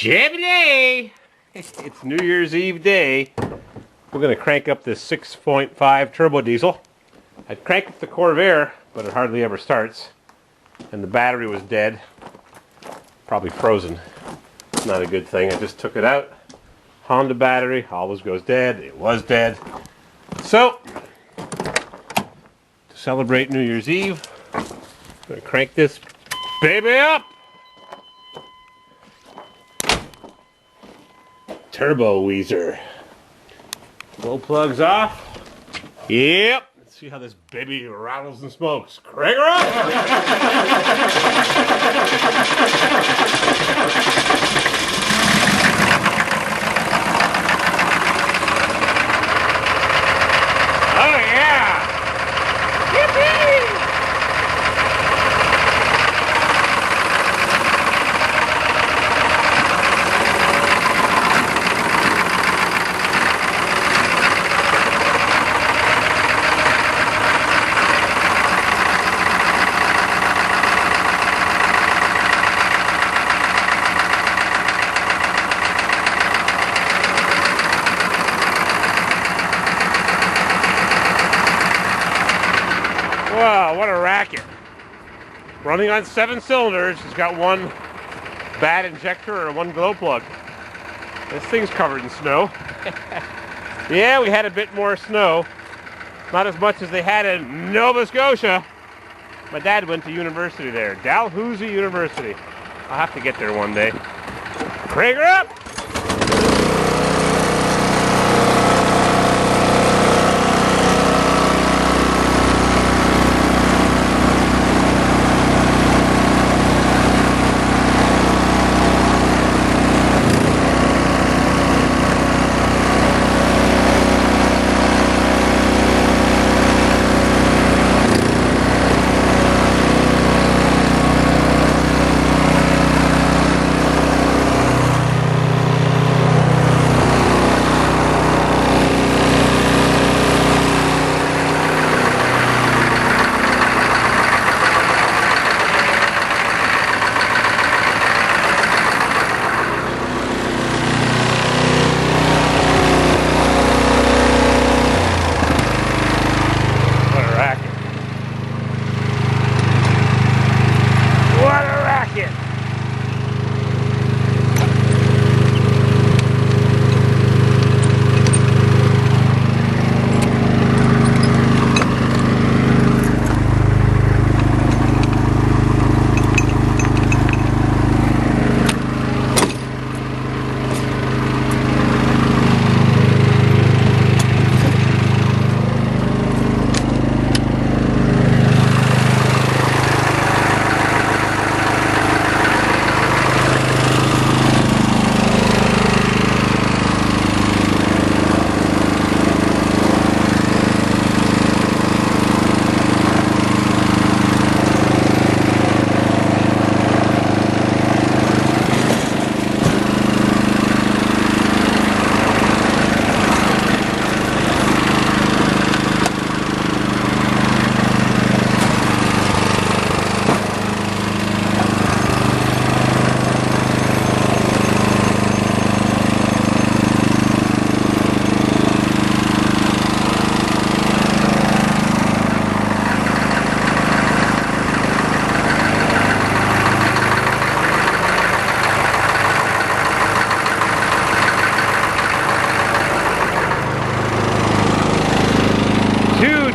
Chevy! It's New Year's Eve day. We're going to crank up this 6.5 turbo diesel. I'd crank up the Corvair, but it hardly ever starts. And the battery was dead. Probably frozen. Not a good thing. I just took it out. Honda battery always goes dead. It was dead. So, to celebrate New Year's Eve, I'm going to crank this baby up. Turbo Weasel. Glow plugs off. Yep. Let's see how this baby rattles and smokes. Crank her up! Oh yeah! Yippee! Wow, what a racket. Running on 7 cylinders. It's got one bad injector or one glow plug. This thing's covered in snow. Yeah, we had a bit more snow. Not as much as they had in Nova Scotia. My dad went to university there. Dalhousie University. I'll have to get there one day. Crank her up!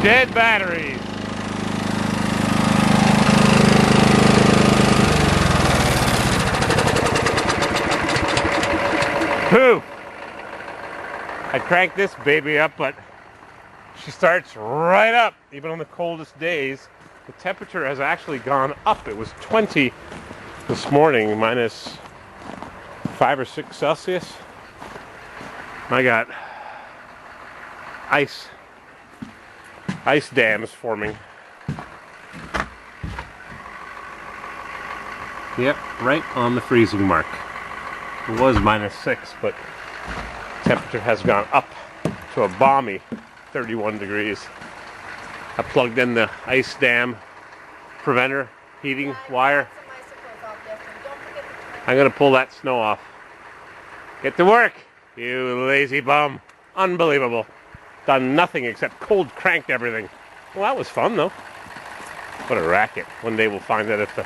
Dead batteries. Whew. I cranked this baby up, but she starts right up, even on the coldest days. The temperature has actually gone up. It was 20 this morning, minus 5 or 6 Celsius. I got ice dams forming. Yep, right on the freezing mark. It was minus 6, but temperature has gone up to a balmy 31 degrees. I plugged in the ice dam preventer heating wire. I'm going to pull that snow off. Get to work, you lazy bum. Unbelievable. Done nothing except cold cranked everything. Well, that was fun though. What a racket. One day we'll find out if the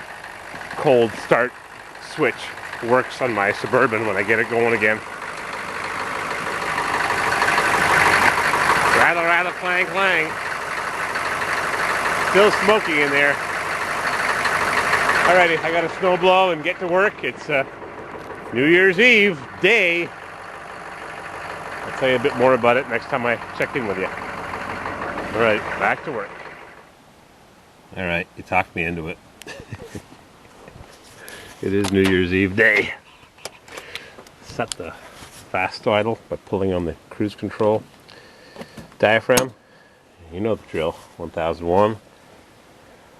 cold start switch works on my Suburban when I get it going again. Rattle, rattle, clang, clang. Still smoky in there. Alrighty, I gotta snow blow and get to work. It's New Year's Eve day. I'll tell you a bit more about it next time I check in with you. Alright, back to work. Alright, you talked me into it. It is New Year's Eve day. Set the fast idle by pulling on the cruise control diaphragm. You know the drill. 1001,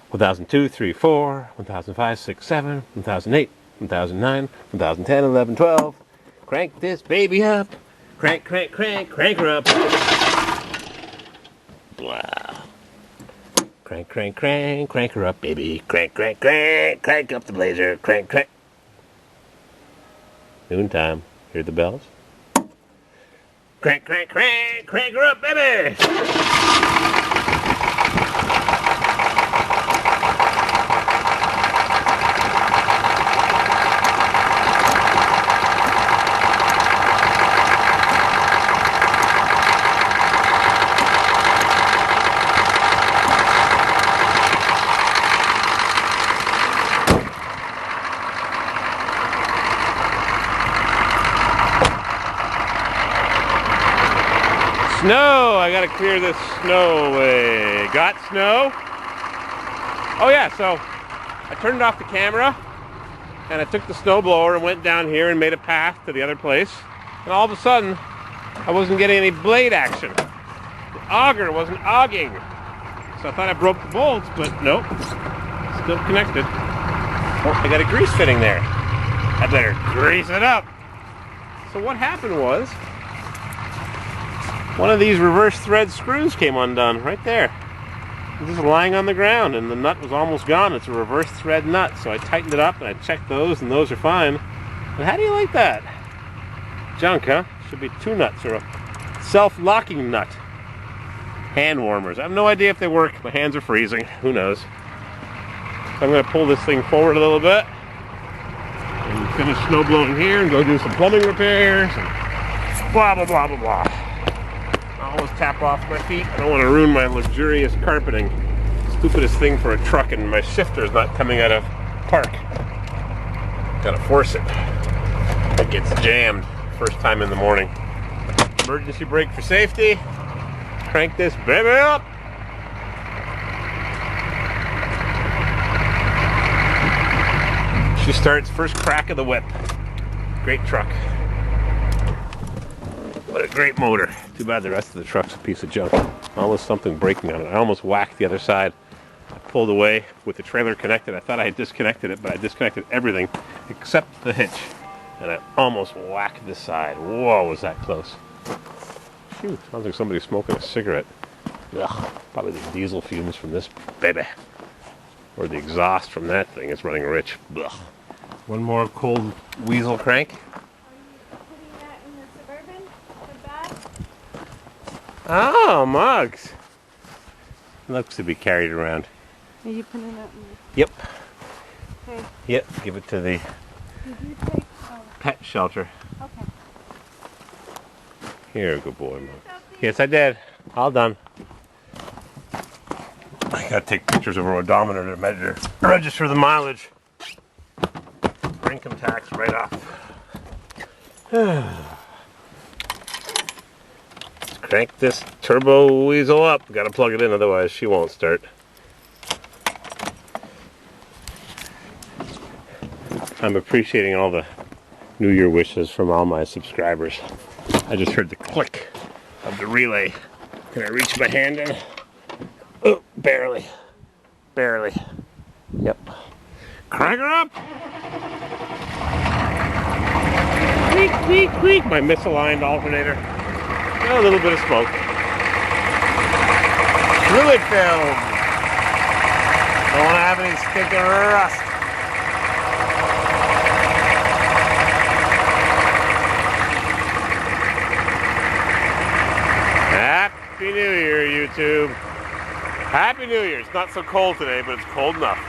1002, 3, 4, 1005, 6, 7, 1008, 1009, 1010, 11, 12. Crank this baby up. Crank, crank, crank, crank her up. Wow. Crank, crank, crank, crank her up, baby. Crank, crank, crank, crank up the blazer. Crank, crank. Noontime. Hear the bells? Crank, crank, crank, crank her up, baby! Snow! I gotta clear this snow away. Got snow? Oh yeah, so I turned off the camera and I took the snow blower and went down here and made a path to the other place. And all of a sudden, I wasn't getting any blade action. The auger wasn't auging. So I thought I broke the bolts, but nope. Still connected. Oh, I got a grease fitting there. I better grease it up. So what happened was, one of these reverse thread screws came undone right there. It was just lying on the ground and the nut was almost gone. It's a reverse thread nut. So I tightened it up and I checked those and those are fine. But how do you like that? Junk, huh? Should be two nuts or a self-locking nut. Hand warmers. I have no idea if they work. My hands are freezing. Who knows? So I'm going to pull this thing forward a little bit and finish snow blowing here and go do some plumbing repairs and blah, blah, blah, blah, blah. I always tap off my feet. I don't want to ruin my luxurious carpeting. Stupidest thing for a truck, and my shifter's not coming out of park. Gotta force it. It gets jammed first time in the morning. Emergency brake for safety. Crank this baby up. She starts first crack of the whip. Great truck. What a great motor. Too bad the rest of the truck's a piece of junk. Almost something breaking on it. I almost whacked the other side. I pulled away with the trailer connected. I thought I had disconnected it, but I disconnected everything except the hitch. And I almost whacked this side. Whoa, was that close. Phew, sounds like somebody's smoking a cigarette. Ugh, probably the diesel fumes from this baby. Or the exhaust from that thing is running rich. Ugh. One more cold Weasel crank. Oh, mugs. Looks to be carried around. Are you putting that in? Yep. Okay. Yep, give it to the Did you take, pet shelter. Okay. Here, good boy, mug. Yes, I did. All done. I gotta take pictures of our odometer to register the mileage. Income tax right off. Crank this turbo Weasel up. Gotta plug it in, otherwise she won't start. I'm appreciating all the New Year wishes from all my subscribers. I just heard the click of the relay. Can I reach my hand in? Oh, barely. Barely. Yep. Crank her up! Creak, creak, creak. My misaligned alternator. A little bit of smoke. Fluid film. Don't want to have any stinking rust. Happy New Year, YouTube. Happy New Year. It's not so cold today, but it's cold enough.